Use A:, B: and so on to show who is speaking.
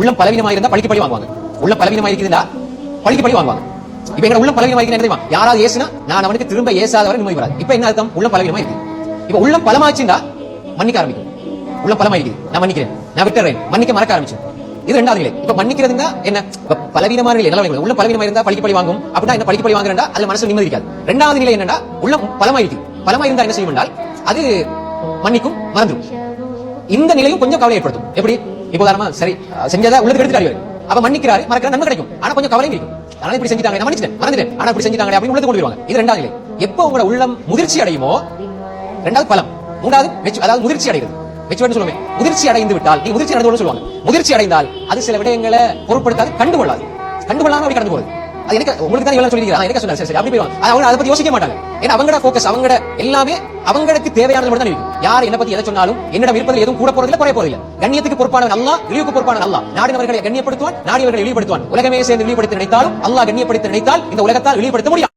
A: உள்ளம் பலவீனமா இருந்தா பழிக்கு பழி வாங்குவாங்க. உள்ள பலவீனமா இருக்குதுன்னா பழிக்கு பழி வாங்குவாங்க. இப்ப எங்க உள்ள பலவீனமா இருக்கு தெரியுமா? யாராவது ஏசுனா நான் அவனுக்கு திரும்ப ஏசாதவரை நிம்மதி வராது. இப்ப என்ன அர்த்தம்? உள்ள பலவீனமா இருக்கு. இப்ப உள்ளம் பலமாச்சுண்டா மன்னிக்க ஆரம்பிக்கும். உள்ள பலமா இருக்குது, நான் மன்னிக்கிறேன், நான் விட்டுறேன், மன்னிக்க மறக்க ஆரம்பிச்சு. இது ரெண்டாவது நிலை. இப்ப மன்னிக்கிறதுனா என்ன? பலவீனமான நிலை. நல்லா உள்ள பலவீனமா இருந்தா பழிக்கு பழி வாங்கும். அப்படின்னா என்ன பழிக்கு பழி வாங்குறா? அதுல மனசு நிம்மதி இருக்காது. ரெண்டாவது நிலை என்னன்னா உள்ளம் பலமா இருக்கு. பலமா இருந்தா என்ன செய்யும் என்றால் அது மன்னிக்கும், மறந்துடும். இந்த நிலையும் கொஞ்சம் கவலை ஏற்படுத்தும். எப்படி? இப்போ உதாரணமா சரி செஞ்சதா உள்ளதுக்கு எடுத்துட்டாரு, அப்ப மன்னிக்கிறாரு, மறக்கிற நன்மை கிடைக்கும். ஆனா கொஞ்சம் கவலையும் இருக்கும். ஆனா இப்படி செஞ்சிட்டாங்க, நான் மன்னிச்சிட்டேன், மறந்துட்டேன், ஆனா இப்படி செஞ்சிட்டாங்க அப்படின்னு உள்ளது கொண்டு வருவாங்க. இது ரெண்டாவது நிலை. எப்போ உங்களோட உள்ளம் முதிர்ச்சி அடையுமோ, ரெண்டாவது பலம், மூன்றாவது அதாவது முதிர்ச்சி அடைகிறது. மெச்சுவர்னு சொல்லுவேன். முதிர்ச்சி அடைந்து விட்டால், நீ முதிர்ச்சி அடைந்தோன்னு சொல்லுவாங்க. முதிர்ச்சி அடைந்தால் அது சில விடயங்களை பொருட்படுத்தாது, கண்டுகொள்ளாது. கண்டுகொள்ளாம அப்படி கடந்து போகுது. அது எனக்கு உங்களுக்கு தான் இவ்வளவு சொல்லிக்கிறேன், எனக்கு சொன்னாரு. சரி அப்படி போயிடுவாங்க. அவங்க அதை பத்தி யோசிக்க மாட்டாங்க. ஏன்னா அவங்களோட போக்கஸ், அவங்களோட எல்லாமே அவங்களுக்கு தேவையானது மட்டும் தான் இருக்கும். யார் என்ன பத்தி எதை சொன்னாலும் என்னிடம் இருப்பதில் எதுவும் கூட போறதில்லை, குறைய போறதில்லை. கண்ணியத்துக்கு பொறுப்பானவன் அல்லாஹ், இழிவுக்கு பொறுப்பானவன் அல்லாஹ். நாடினவர்களை கண்ணியப்படுத்துவான், நாடியவர்களை இழிவுபடுத்துவான். உலகமே சேர்ந்து இழிவுபடுத்த நினைத்தாலும் அல்லாஹ் கண்ணியப்படுத்த நினைத்தால் இந்த உலகத்தால் இழிவுபடுத்த முடியாது.